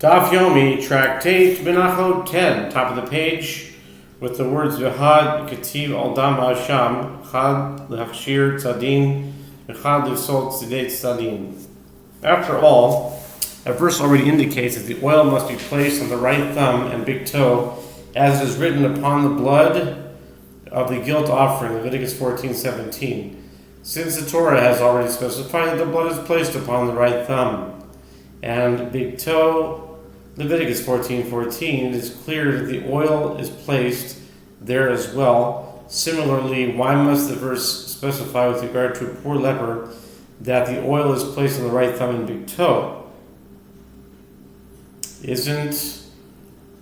Daf Yomi, Tractate, Menachot 10, top of the page, with the words V'had Ketiv al Dam Hasham, Chad L'Hachshir Tzadin, V'chad L'Sol Tzidei Tzadin. After all, a verse already indicates that the oil must be placed on the right thumb and big toe, as is written upon the blood of the guilt offering, Leviticus 14:17. Since the Torah has already specified that the blood is placed upon the right thumb and big toe, Leviticus 14:14, it is clear that the oil is placed there as well. Similarly, why must the verse specify with regard to a poor leper that the oil is placed on the right thumb and big toe? Isn't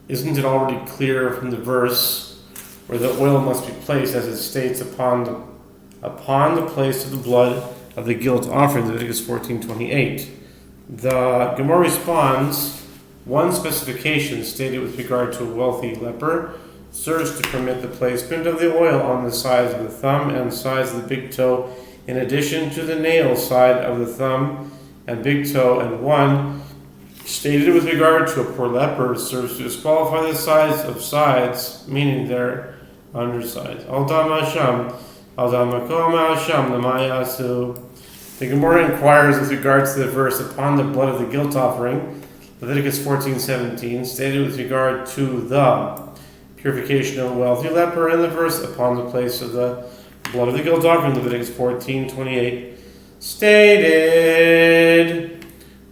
it already clear from the verse where the oil must be placed, as it states, upon the place of the blood of the guilt offering, Leviticus 14:28? The Gemara responds, one specification stated with regard to a wealthy leper serves to permit the placement of the oil on the sides of the thumb and sides of the big toe, in addition to the nail side of the thumb and big toe, and one stated with regard to a poor leper serves to disqualify the sides of sides, meaning their undersides. Al-Dam Hasham, Al-Dam Makom Hasham, Lamayasu. The Gemara inquires with regards to the verse upon the blood of the guilt offering, Leviticus 14:17, stated with regard to the purification of a wealthy leper, and the verse upon the place of the blood of the guilt offering, Leviticus 14:28, stated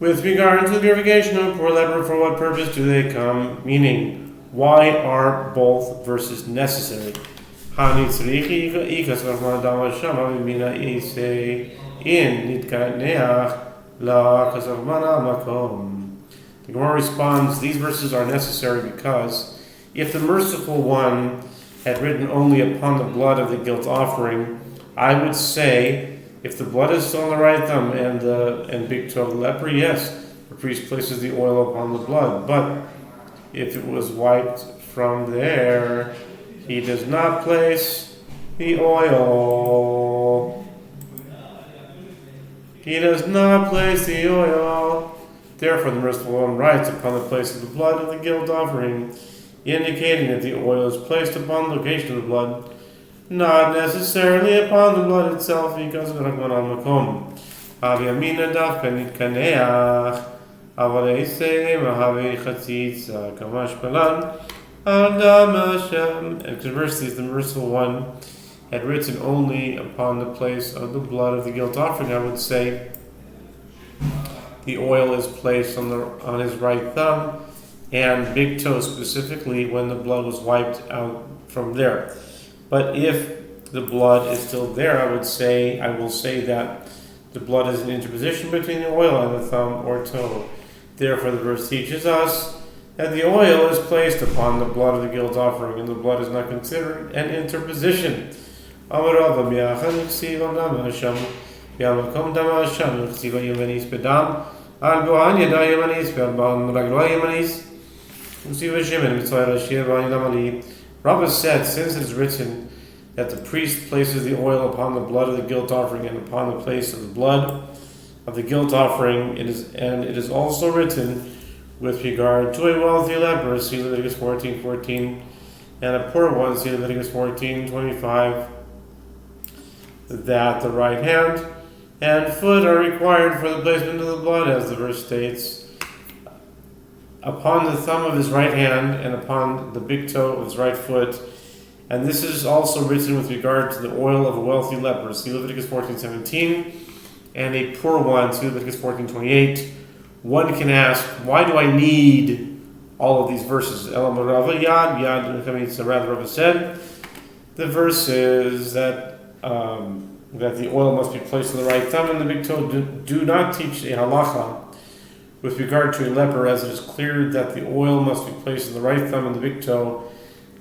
with regard to the purification of a poor leper, for what purpose do they come? Meaning, why are both verses necessary? The Gemara responds, these verses are necessary because if the merciful one had written only upon the blood of the guilt offering, I would say, if the blood is still on the right thumb and big toe of the leper, yes, the priest places the oil upon the blood. But if it was wiped from there, he does not place the oil. He does not place the oil. Therefore, the merciful one writes upon the place of the blood of the guilt offering, indicating that the oil is placed upon the location of the blood, not necessarily upon the blood itself, because of Rahman al-Makom. Aviyamina dafka nitkaneach, avareise mahavi chatzitza, kamash balan, adam Hashem. And conversely, the merciful one had written only upon the place of the blood of the guilt offering, I would say, the oil is placed on his right thumb and big toe, specifically when the blood was wiped out from there. But if the blood is still there, I will say that the blood is an interposition between the oil and the thumb or toe. Therefore, the verse teaches us that the oil is placed upon the blood of the guilt offering, and the blood is not considered an interposition. Rabbah said, since it is written that the priest places the oil upon the blood of the guilt offering and upon the place of the blood of the guilt offering, it is also written with regard to a wealthy leper, see Leviticus 14:14, and a poor one, see Leviticus 14:25, that the right hand and foot are required for the placement of the blood, as the verse states, upon the thumb of his right hand and upon the big toe of his right foot. And this is also written with regard to the oil of a wealthy leper, see Leviticus 14:17, and a poor one, see Leviticus 14:28. One can ask, why do I need all of these verses? Rather, Rabbi said, the verses that the oil must be placed on the right thumb and the big toe do not teach a halacha with regard to a leper, as it is clear that the oil must be placed on the right thumb and the big toe,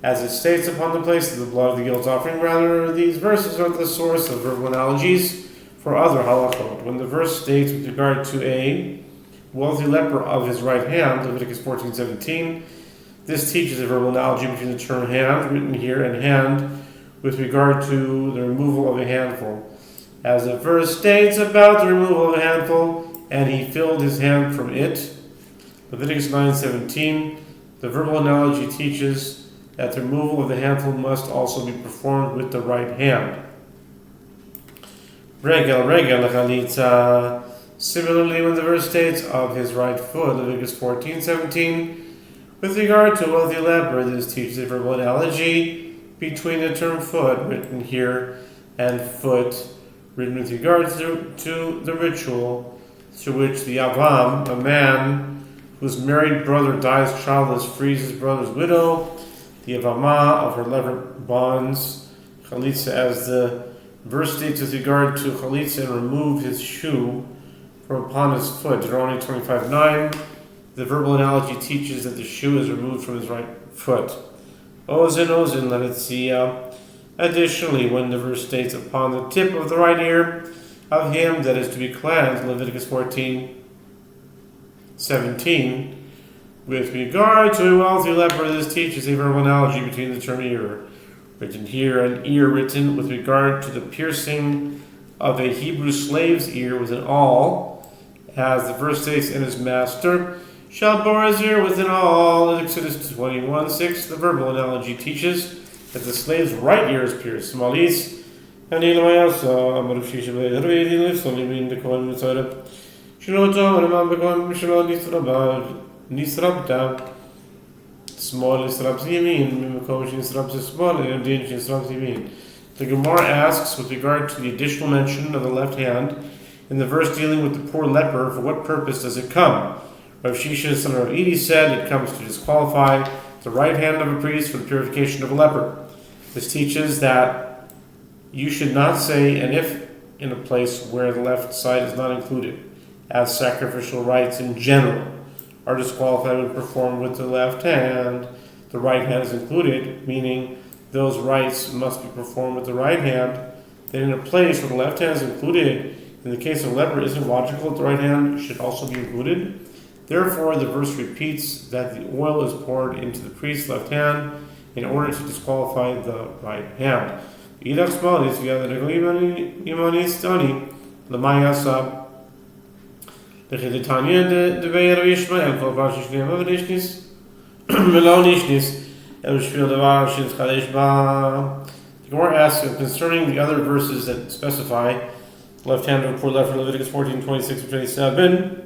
as it states upon the place of the blood of the guilt offering. Rather, these verses are the source of verbal analogies for other halachot. When the verse states with regard to a wealthy leper of his right hand, Leviticus 14:17, this teaches a verbal analogy between the term hand, written here, and hand, with regard to the removal of a handful. As the verse states about the removal of a handful, and he filled his hand from it, Leviticus 9:17, the verbal analogy teaches that the removal of the handful must also be performed with the right hand. Regel lechalitza. Similarly, when the verse states of his right foot, Leviticus 14:17, with regard to a wealthy leper, this teaches a verbal analogy between the term foot, written here, and foot, written with regard to the ritual through which the avam, a man whose married brother dies childless, frees his brother's widow, the avama of her leper bonds, chalitza, as the verse states with regard to chalitza, and remove his shoe from upon his foot. Deuteronomy 25:9. The verbal analogy teaches that the shoe is removed from his right foot. Ozin, let it see. Additionally, when the verse states upon the tip of the right ear of him that is to be cleansed, Leviticus 14:17, with regard to a wealthy leper, this teaches a verbal analogy between the term ear, written here, and ear, written with regard to the piercing of a Hebrew slave's ear with an awl, as the verse states, in his master shall bore his ear with an awl. In Exodus 21:6, the verbal analogy teaches that the slave's right ear is pierced. Smalis, and the Gemara asks with regard to the additional mention of the left hand in the verse dealing with the poor leper, for what purpose does it come? Rav Shisha, son of Edi, said it comes to disqualify the right hand of a priest for the purification of a leper. This teaches that you should not say an if in a place where the left side is not included, as sacrificial rites in general are disqualified when performed with the left hand. The right hand is included, meaning those rites must be performed with the right hand. Then in a place where the left hand is included, in the case of a leper, isn't logical that the right hand should also be included? Therefore, the verse repeats that the oil is poured into the priest's left hand in order to disqualify the right hand. The Gemara asks concerning the other verses that specify left hand of a poor leper, Leviticus 14:26-27,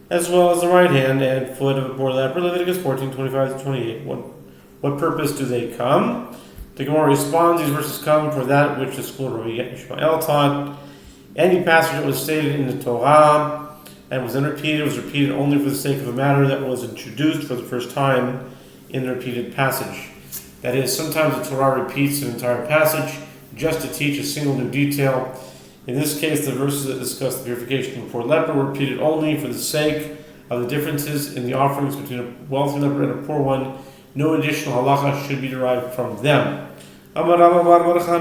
as well as the right hand and foot of a poor leper, Leviticus 14:25-28. What purpose do they come? The Gemara responds, these verses come for that which the school of Rabbi Yishmael taught. Any passage that was stated in the Torah and was then repeated was repeated only for the sake of a matter that was introduced for the first time in the repeated passage. That is, sometimes the Torah repeats an entire passage just to teach a single new detail. In this case, the verses that discuss the purification of a poor leper were repeated only for the sake of the differences in the offerings between a wealthy leper and a poor one. No additional halacha should be derived from them. Rabbi Bar Bar says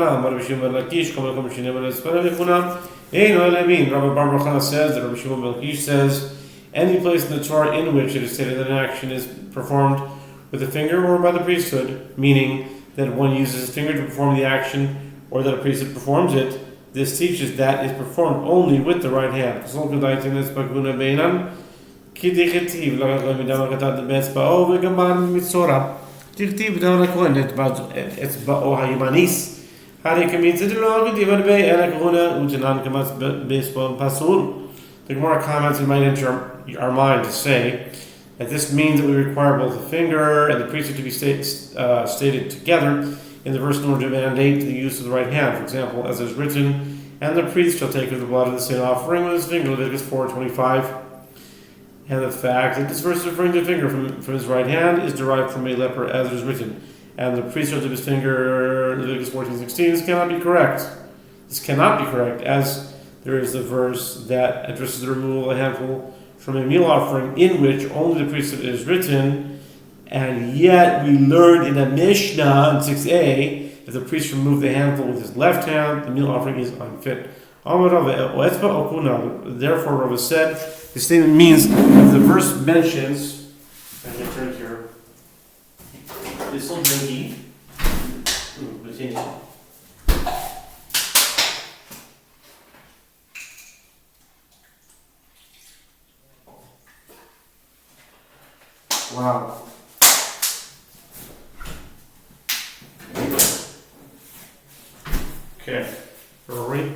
that Rabbi Shimon ben Lakish says, any place in the Torah in which it is stated that an action is performed with the finger or by the priesthood, meaning that one uses his finger to perform the action or that a priesthood performs it, this teaches that is performed only with the right hand. The Gemara comments, it might enter our mind to say that this means that we require both the finger and the priesthood to be stated together in the verse in order to mandate the use of the right hand. For example, as is written, and the priest shall take of the blood of the sin offering with his finger, Leviticus 4:25. And the fact that this verse is referring to a finger from his right hand is derived from a leper, as it is written, and the priest shall take his finger, Leviticus 14:16. This cannot be correct. This cannot be correct, as there is the verse that addresses the removal of a handful from a meal offering, in which only the priesthood is written, and yet we learned in a Mishnah in 6a, if the priest removed the handful with his left hand, the meal offering is unfit. Therefore, Rava said, the statement means that the verse mentions, I'm going to turn here, this will bring Wow. Okay. Where are we?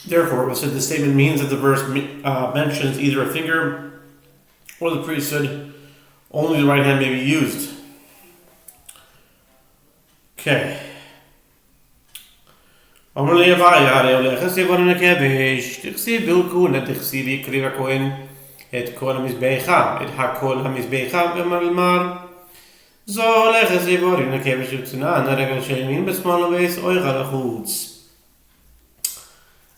Therefore, we said the statement means that the verse mentions either a finger or the priesthood. Only the right hand may be used. Okay. אמר לי הוואי, הרי הולך הסיבון נקבש, תכסיב בלכונה, תכסיב יקריב הכהן את כל המזבחה, את הכל המזבחה במלמר. זו הולך הסיבון נקבש וצנן, הרגל של ימין בשמאל ובייס אויכה לחוץ.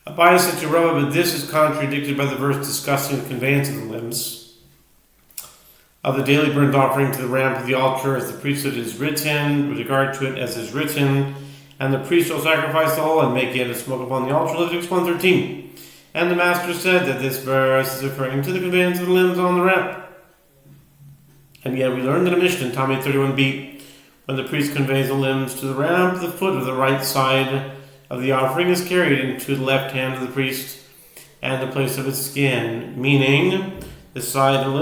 Abai said to Rabbi, but this is contradicted by the verse discussing the conveyance of the limbs of the daily burnt offering to the ramp of the altar as the priesthood is written, with regard to it as is written, and the priest shall sacrifice the whole and make it a smoke upon the altar, Leviticus 1:13. And the master said that this verse is referring to the conveyance of the limbs on the ramp. And yet we learned in the Mishnah in Talmud 31b, when the priest conveys the limbs to the ramp, the foot of the right side of the offering is carried into the left hand of the priest, and the place of its skin, meaning the side of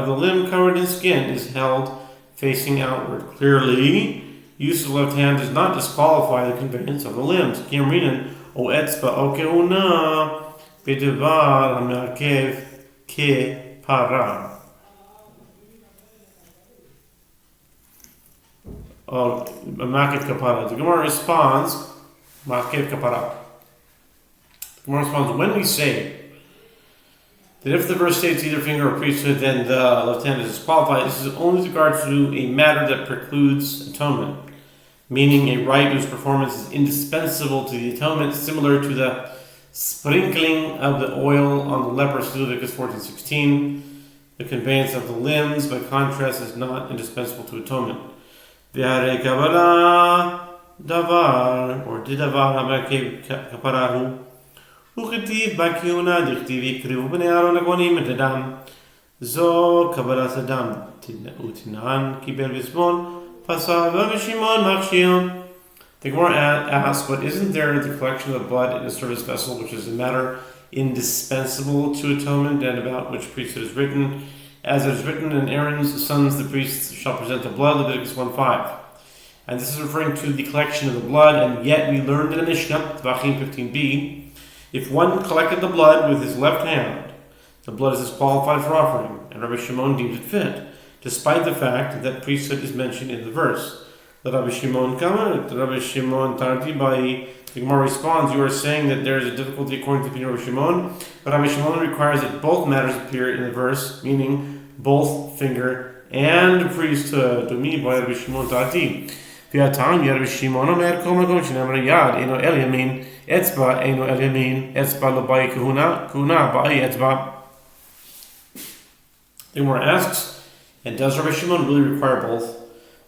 the limb covered in skin is held facing outward. Clearly, use of the left hand does not disqualify the conveyance of the limbs. Kimrinan o etzba o keuna b'devar ha'me'akev ke'para. Ma'akev kapara. The Gemara responds, Ma'akev kapara. The Gemara responds, when we say that if the verse states either finger or priesthood, then the left hand is disqualified, this is only with regard to a matter that precludes atonement, meaning a rite whose performance is indispensable to the atonement, similar to the sprinkling of the oil on the leprosy, Leviticus 14:16. The conveyance of the limbs, by contrast, is not indispensable to atonement. V'harei kabbalah davar, or didavar ha'ma'akev kaparahu, וכתיב בכהונה דכתיב יקריבו בני אהרון הכהנים את הדם. זו קבלת הדם. ותנען קיבל בזבון, פסל ושמעון מכשיר. The Gemara asks, but isn't there the collection of the blood in a service vessel, which is a matter indispensable to atonement, and about which priesthood is written? As it is written, in Aaron's sons the priests shall present the blood, Leviticus 1:5. And this is referring to the collection of the blood, and yet we learned in the Mishnah, Tvachim 15b, if one collected the blood with his left hand, the blood is disqualified for offering, and Rabbi Shimon deemed it fit, despite the fact that priesthood is mentioned in the verse. The Rabbi Shimon comment, Rabbi Shimon Tarti by the Gemara responds, you are saying that there is a difficulty according to Rabbi Shimon, but Rabbi Shimon requires that both matters appear in the verse, meaning both finger and priesthood. To me, by Rabbi Shimon Tarti. Rabbi Shimon Omer Kol Makom Shenamar Yad Eino El Yamin Etzba Eino El Yamin Etzba Lo Bai Kahuna Bai Etzba. The Gemara asks, and does Rabbi Shimon really require both?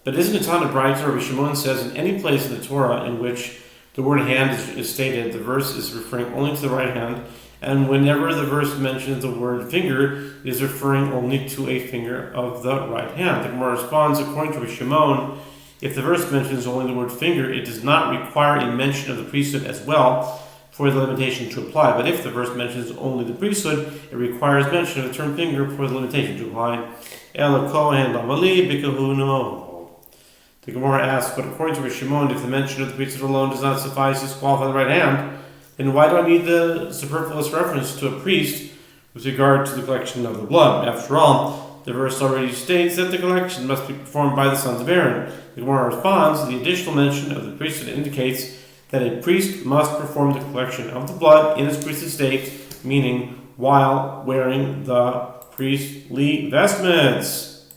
But isn't it on the bright? Rabbi Shimon says in any place in the Torah in which the word hand is stated, the verse is referring only to the right hand, and whenever the verse mentions the word finger, it is referring only to a finger of the right hand. The Gemara responds, according to Rabbi Shimon, if the verse mentions only the word finger, it does not require a mention of the priesthood as well for the limitation to apply. But if the verse mentions only the priesthood, it requires mention of the term finger for the limitation to apply. The Gemara asks, but according to Rabbi Shimon, if the mention of the priesthood alone does not suffice to disqualify the right hand, then why do I need the superfluous reference to a priest with regard to the collection of the blood? After all, the verse already states that the collection must be performed by the sons of Aaron. The Gemara responds, the additional mention of the priesthood indicates that a priest must perform the collection of the blood in his priestly state, meaning while wearing the priestly vestments.